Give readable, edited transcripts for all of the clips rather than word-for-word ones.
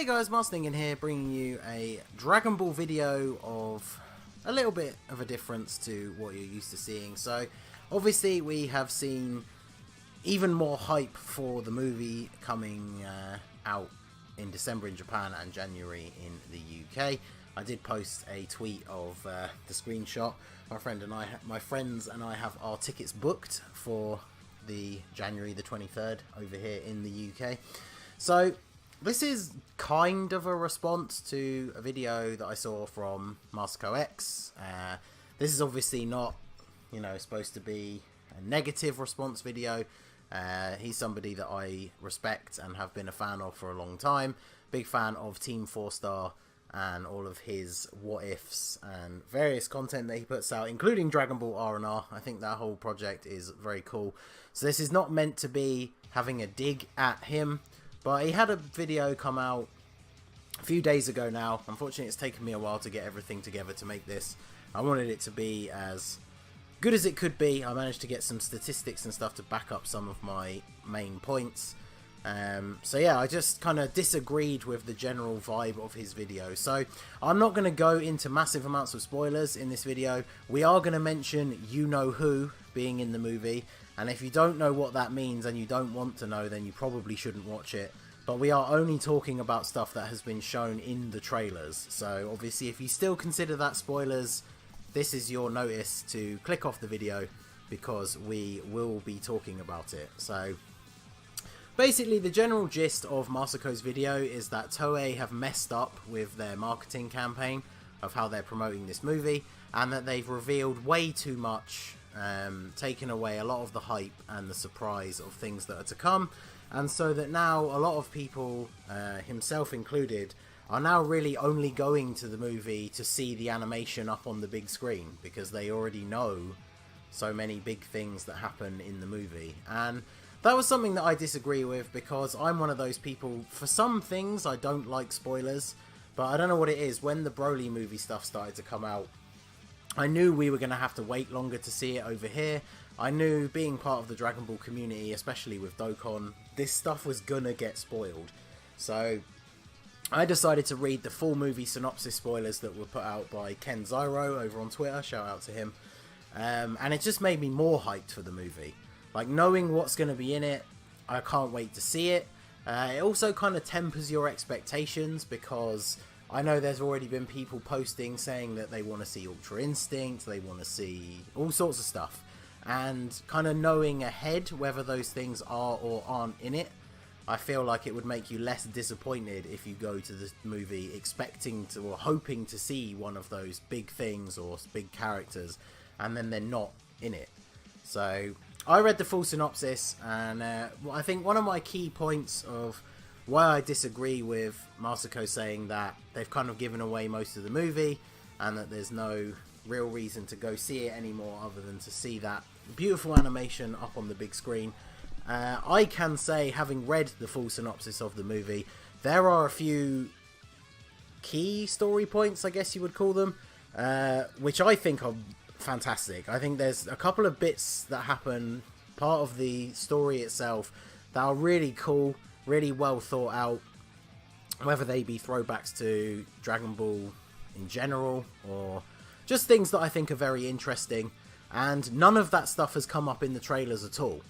Hey guys, Marsning here, bringing you a Dragon Ball video of a little bit of a difference to what you're used to seeing. So, obviously we have seen even more hype for the movie coming out in December in Japan and January in the UK. I did post a tweet of the screenshot. My friends and I have our tickets booked for the January the 23rd over here in the UK. So, this is kind of a response to a video that I saw from MasakoX. This is obviously not, supposed to be a negative response video. He's somebody that I respect and have been a fan of for a long time. Big fan of Team 4-Star and all of his what-ifs and various content that he puts out, including Dragon Ball R&R. I think that whole project is very cool. So this is not meant to be having a dig at him. But he had a video come out a few days ago now. Unfortunately, it's taken me a while to get everything together to make this. I wanted it to be as good as it could be. I managed to get some statistics and stuff to back up some of my main points. So yeah, I just kind of disagreed with the general vibe of his video. So I'm not going to go into massive amounts of spoilers in this video. We are going to mention you-know-who being in the movie. And if you don't know what that means and you don't want to know, then you probably shouldn't watch it. But we are only talking about stuff that has been shown in the trailers. So obviously if you still consider that spoilers, this is your notice to click off the video because we will be talking about it. So basically the general gist of Masako's video is that Toei have messed up with their marketing campaign of how they're promoting this movie, and that they've revealed way too much, taken away a lot of the hype and the surprise of things that are to come, and so that now a lot of people, himself included, are now really only going to the movie to see the animation up on the big screen because they already know so many big things that happen in the movie. And that was something that I disagree with because I'm one of those people, for some things I don't like spoilers, but I don't know what it is. When the Broly movie stuff started to come out, I knew we were going to have to wait longer to see it over here. I knew, being part of the Dragon Ball community, especially with Dokkan, this stuff was going to get spoiled. So I decided to read the full movie synopsis spoilers that were put out by Ken Zyro over on Twitter, shout out to him. And it just made me more hyped for the movie. Like, knowing what's going to be in it, I can't wait to see it. It also kind of tempers your expectations because I know there's already been people posting saying that they want to see Ultra Instinct, they want to see all sorts of stuff. And kind of knowing ahead whether those things are or aren't in it, I feel like it would make you less disappointed if you go to the movie expecting to or hoping to see one of those big things or big characters, and then they're not in it. So I read the full synopsis, and I think one of my key points of why I disagree with Masako saying that they've kind of given away most of the movie and that there's no real reason to go see it anymore other than to see that beautiful animation up on the big screen. I can say, having read the full synopsis of the movie, there are a few key story points, I guess you would call them, which I think are fantastic. I think there's a couple of bits that happen, part of the story itself, that are really cool, really well thought out, whether they be throwbacks to Dragon Ball in general or just things that I think are very interesting, and none of that stuff has come up in the trailers at all.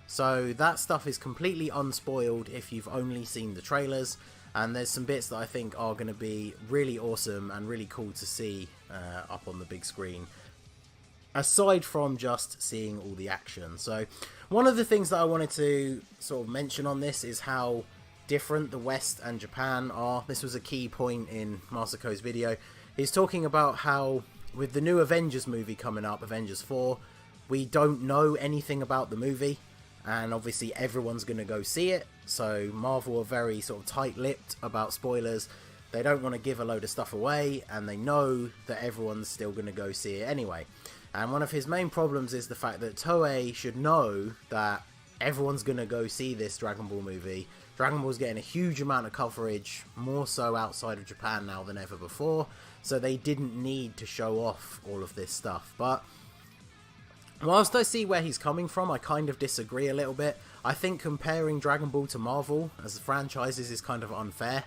So that stuff is completely unspoiled if you've only seen the trailers, and there's some bits that I think are going to be really awesome and really cool to see up on the big screen, aside from just seeing all the action. So one of the things that I wanted to sort of mention on this is how different the West and Japan are. This was a key point in Masako's video. He's talking about how with the new Avengers movie coming up, Avengers 4, we don't know anything about the movie, and obviously everyone's going to go see it. So Marvel are very sort of tight-lipped about spoilers. They don't want to give a load of stuff away, and they know that everyone's still going to go see it anyway. And one of his main problems is the fact that Toei should know that everyone's going to go see this Dragon Ball movie. Dragon Ball's getting a huge amount of coverage, more so outside of Japan now than ever before, so they didn't need to show off all of this stuff. But whilst I see where he's coming from, I kind of disagree a little bit. I think comparing Dragon Ball to Marvel as franchises is kind of unfair.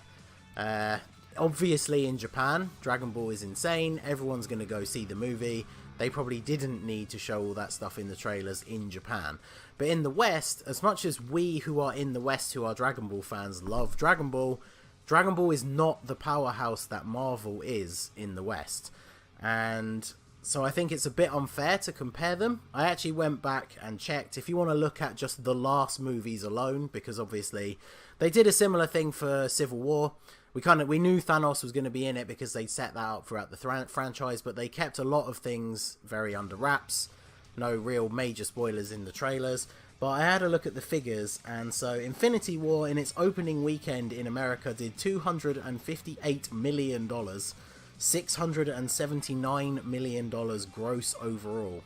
Obviously in Japan, Dragon Ball is insane. Everyone's going to go see the movie. They probably didn't need to show all that stuff in the trailers in Japan. But in the West, as much as we who are in the West who are Dragon Ball fans love Dragon Ball is not the powerhouse that Marvel is in the West. And so I think it's a bit unfair to compare them. I actually went back and checked. If you want to look at just the last movies alone, because obviously they did a similar thing for Civil War. We knew Thanos was going to be in it because they set that up throughout the franchise, but they kept a lot of things very under wraps. No real major spoilers in the trailers. But I had a look at the figures, and so Infinity War in its opening weekend in America did $258 million, $679 million gross overall.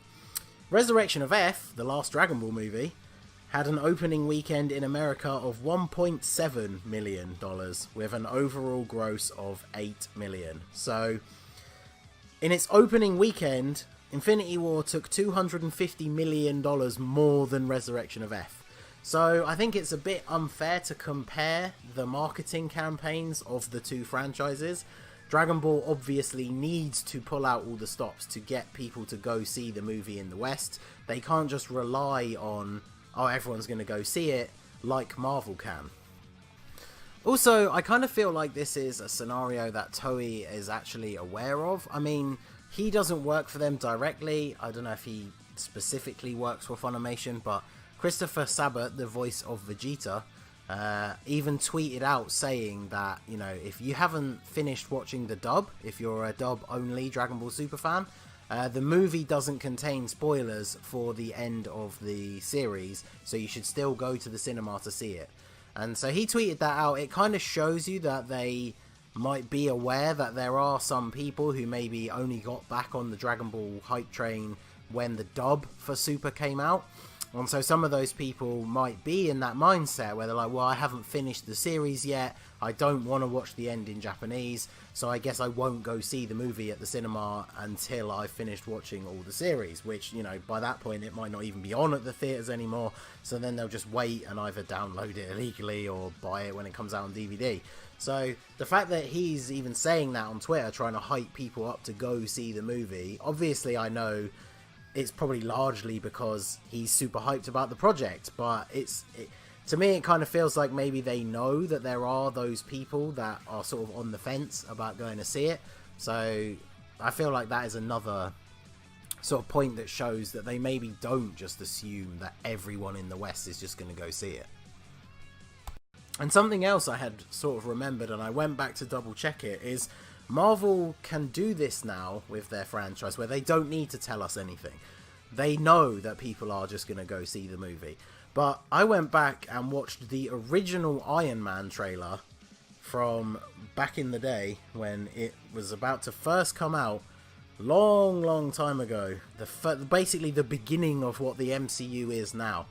Resurrection of F, the last Dragon Ball movie, had an opening weekend in America of $1.7 million with an overall gross of $8 million. So, in its opening weekend, Infinity War took $250 million more than Resurrection of F. So, I think it's a bit unfair to compare the marketing campaigns of the two franchises. Dragon Ball obviously needs to pull out all the stops to get people to go see the movie in the West. They can't just rely on, oh, everyone's going to go see it, like Marvel can. Also, I kind of feel like this is a scenario that Toei is actually aware of. I mean, he doesn't work for them directly. I don't know if he specifically works for Funimation, but Christopher Sabat, the voice of Vegeta, even tweeted out saying that, you know, if you haven't finished watching the dub, if you're a dub-only Dragon Ball Super fan, the movie doesn't contain spoilers for the end of the series, so you should still go to the cinema to see it. And so he tweeted that out. It kind of shows you that they might be aware that there are some people who maybe only got back on the Dragon Ball hype train when the dub for Super came out. And so some of those people might be in that mindset where they're like, well, I haven't finished the series yet. I don't want to watch the end in Japanese, so I guess I won't go see the movie at the cinema until I've finished watching all the series, which, you know, by that point it might not even be on at the theatres anymore, so then they'll just wait and either download it illegally or buy it when it comes out on DVD. So the fact that he's even saying that on Twitter, trying to hype people up to go see the movie, obviously I know it's probably largely because he's super hyped about the project, but to me it kind of feels like maybe they know that there are those people that are sort of on the fence about going to see it. So I feel like that is another sort of point that shows that they maybe don't just assume that everyone in the West is just going to go see it. And something else I had sort of remembered, and I went back to double check it, is Marvel can do this now with their franchise where they don't need to tell us anything. They know that people are just going to go see the movie. But I went back and watched the original Iron Man trailer from back in the day when it was about to first come out, long time ago. Basically the beginning of what the MCU is now.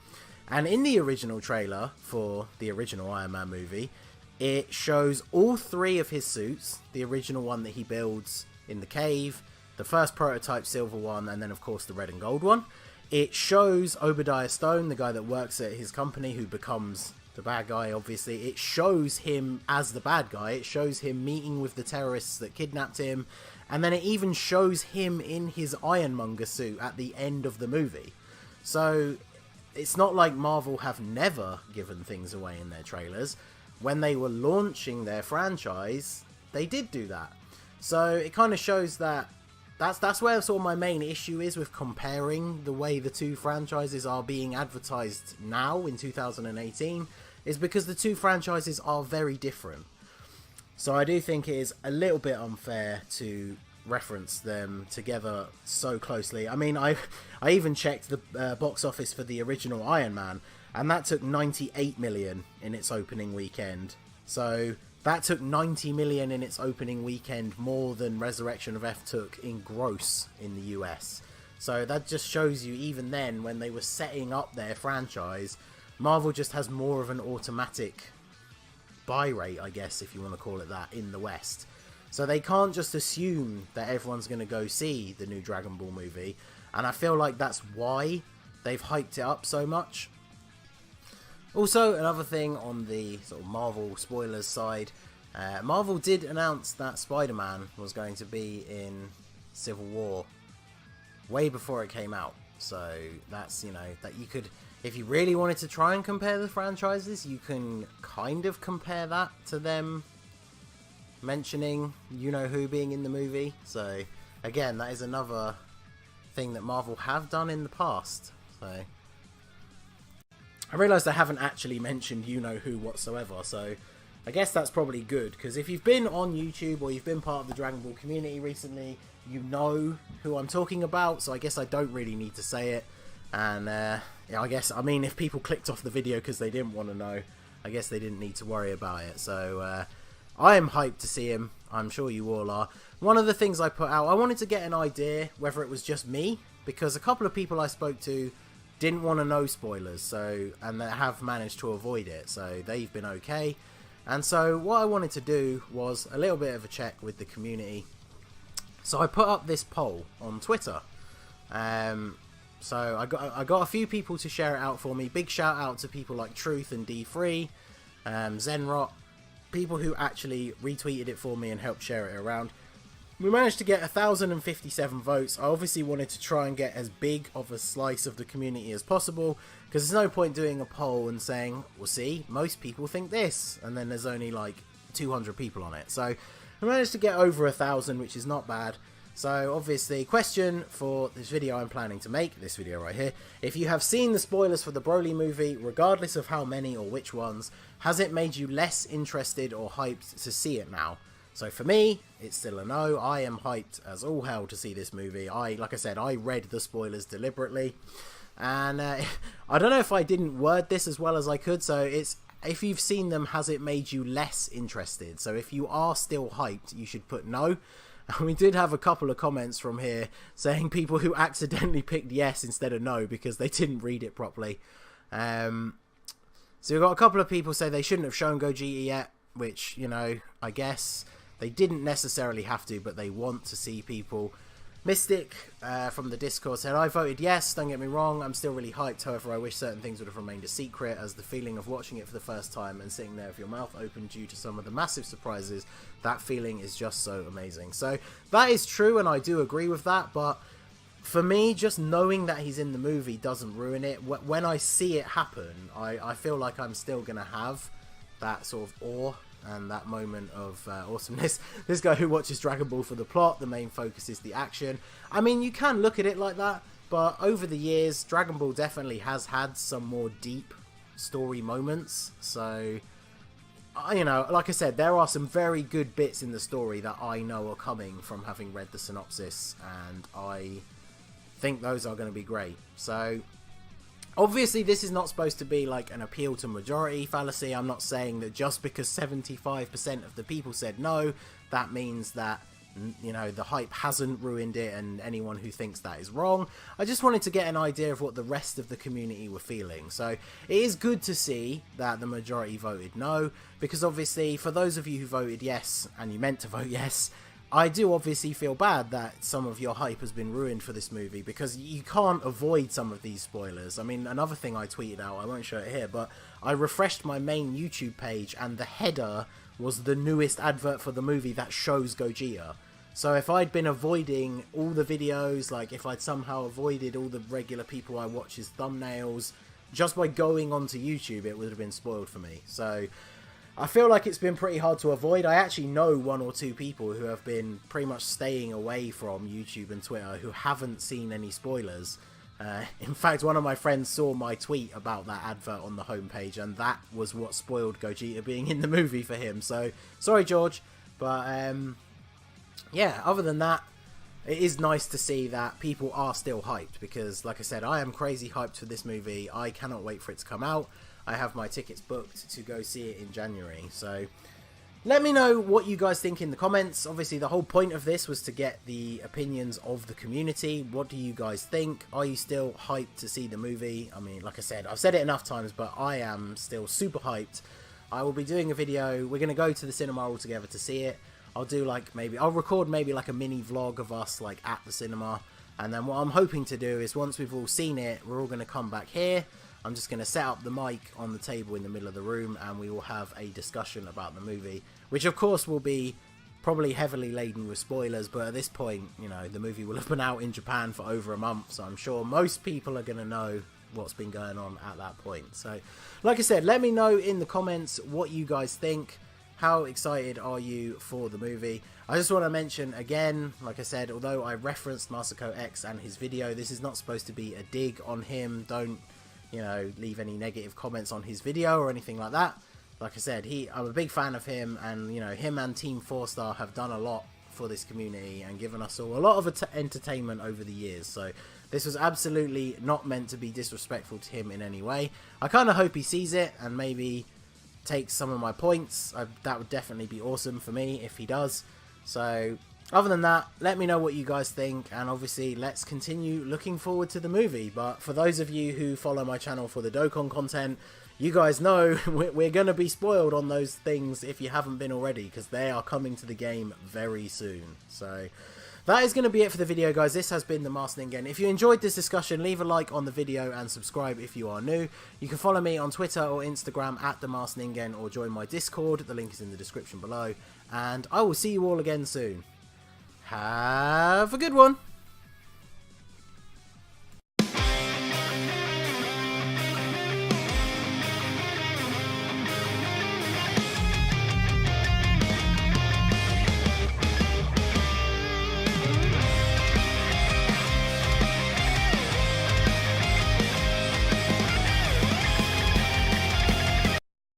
And in the original trailer for the original Iron Man movie, it shows all three of his suits, the original one that he builds in the cave, the first prototype silver one, and then of course the red and gold one. It shows Obadiah Stone, the guy that works at his company who becomes the bad guy, obviously. It shows him as the bad guy. It shows him meeting with the terrorists that kidnapped him. And then it even shows him in his Ironmonger suit at the end of the movie. So it's not like Marvel have never given things away in their trailers. When they were launching their franchise, they did do that. So it kind of shows that that's where sort of my main issue is with comparing the way the two franchises are being advertised now in 2018, is because the two franchises are very different. So I do think it is a little bit unfair to reference them together so closely. I mean, I even checked the box office for the original Iron Man, and that took 98 million in its opening weekend. So that took 90 million in its opening weekend more than Resurrection of F took in gross in the US. So that just shows you, even then, when they were setting up their franchise, Marvel just has more of an automatic buy rate, I guess, if you want to call it that, in the West. So they can't just assume that everyone's going to go see the new Dragon Ball movie. And I feel like that's why they've hyped it up so much. Also, another thing on the sort of Marvel spoilers side, Marvel did announce that Spider-Man was going to be in Civil War way before it came out. So that's, you know, that you could, if you really wanted to try and compare the franchises, you can kind of compare that to them mentioning you-know-who being in the movie. So again, that is another thing that Marvel have done in the past. So I realised I haven't actually mentioned you-know-who whatsoever, so I guess that's probably good, because if you've been on YouTube or you've been part of the Dragon Ball community recently, you know who I'm talking about, so I guess I don't really need to say it. And yeah, I guess, I mean, if people clicked off the video because they didn't want to know, I guess they didn't need to worry about it. So I am hyped to see him. I'm sure you all are. One of the things I put out, I wanted to get an idea whether it was just me, because a couple of people I spoke to didn't want to know spoilers, so, and they have managed to avoid it, so they've been okay. And so what I wanted to do was a little bit of a check with the community. So I put up this poll on Twitter. So I got a few people to share it out for me. Big shout out to people like Truth and D3, Zenrot, people who actually retweeted it for me and helped share it around. We managed to get 1,057 votes. I obviously wanted to try and get as big of a slice of the community as possible, because there's no point doing a poll and saying, well, see, most people think this, and then there's only like 200 people on it. So I managed to get over 1,000, which is not bad. So obviously, question for this video I'm planning to make, this video right here, if you have seen the spoilers for the Broly movie, regardless of how many or which ones, has it made you less interested or hyped to see it now? So for me, it's still a no. I am hyped as all hell to see this movie. Like I said, I read the spoilers deliberately. And I don't know if I didn't word this as well as I could. So it's, if you've seen them, has it made you less interested? So if you are still hyped, you should put no. And we did have a couple of comments from here saying people who accidentally picked yes instead of no because they didn't read it properly. So we've got a couple of people say they shouldn't have shown Gogeta yet, which, you know, I guess they didn't necessarily have to, but they want to see people. Mystic from the Discord said, I voted yes, don't get me wrong, I'm still really hyped, however I wish certain things would have remained a secret, as the feeling of watching it for the first time and sitting there with your mouth open due to some of the massive surprises, that feeling is just so amazing. So that is true, and I do agree with that, but for me, just knowing that he's in the movie doesn't ruin it. When I see it happen, I feel like I'm still going to have that sort of awe and that moment of awesomeness. This guy who watches Dragon Ball for the plot, the main focus is the action. I mean, you can look at it like that, but over the years, Dragon Ball definitely has had some more deep story moments. So, you know, like I said, there are some very good bits in the story that I know are coming from having read the synopsis, and I think those are going to be great. So obviously, this is not supposed to be like an appeal to majority fallacy. I'm not saying that just because 75% of the people said no, that means that, you know, the hype hasn't ruined it and anyone who thinks that is wrong. I just wanted to get an idea of what the rest of the community were feeling. So it is good to see that the majority voted no, because obviously for those of you who voted yes, and you meant to vote yes, I do obviously feel bad that some of your hype has been ruined for this movie, because you can't avoid some of these spoilers. I mean, another thing I tweeted out, I won't show it here, but I refreshed my main YouTube page and the header was the newest advert for the movie that shows Gogeta. So if I'd been avoiding all the videos, like if I'd somehow avoided all the regular people I watch's thumbnails, just by going onto YouTube, it would have been spoiled for me. So I feel like it's been pretty hard to avoid. I actually know one or two people who have been pretty much staying away from YouTube and Twitter who haven't seen any spoilers. In fact, one of my friends saw my tweet about that advert on the homepage, and that was what spoiled Gogeta being in the movie for him. So, sorry, George. But, yeah, other than that, it is nice to see that people are still hyped, because, like I said, I am crazy hyped for this movie. I cannot wait for it to come out. I have my tickets booked to go see it in January. So let me know what you guys think in the comments. Obviously, the whole point of this was to get the opinions of the community. What do you guys think? Are you still hyped to see the movie? I mean, like I said, I've said it enough times, but I am still super hyped. I will be doing a video. We're going to go to the cinema all together to see it. I'll do like I'll record maybe like a mini vlog of us like at the cinema. And then what I'm hoping to do is once we've all seen it, we're all going to come back here. I'm just going to set up the mic on the table in the middle of the room and we will have a discussion about the movie, which of course will be probably heavily laden with spoilers, but at this point, you know, the movie will have been out in Japan for over a month, so I'm sure most people are going to know what's been going on at that point. So, like I said, let me know in the comments what you guys think. How excited are you for the movie? I just want to mention again, like I said, although I referenced MasakoX and his video, this is not supposed to be a dig on him. Don't, you know, leave any negative comments on his video or anything like that. Like I said, I'm a big fan of him, and you know, him and Team 4-Star have done a lot for this community and given us all a lot of entertainment over the years. So this was absolutely not meant to be disrespectful to him in any way. I kind of hope he sees it and maybe takes some of my points. That would definitely be awesome for me if he does. So other than that, let me know what you guys think, and obviously let's continue looking forward to the movie. But for those of you who follow my channel for the Dokkan content, you guys know we're going to be spoiled on those things if you haven't been already, because they are coming to the game very soon. So that is going to be it for the video, guys. This has been the Masked Ningen. If you enjoyed this discussion, leave a like on the video and subscribe if you are new. You can follow me on Twitter or Instagram at the Masked Ningen, or join my Discord. The link is in the description below. And I will see you all again soon. Have a good one.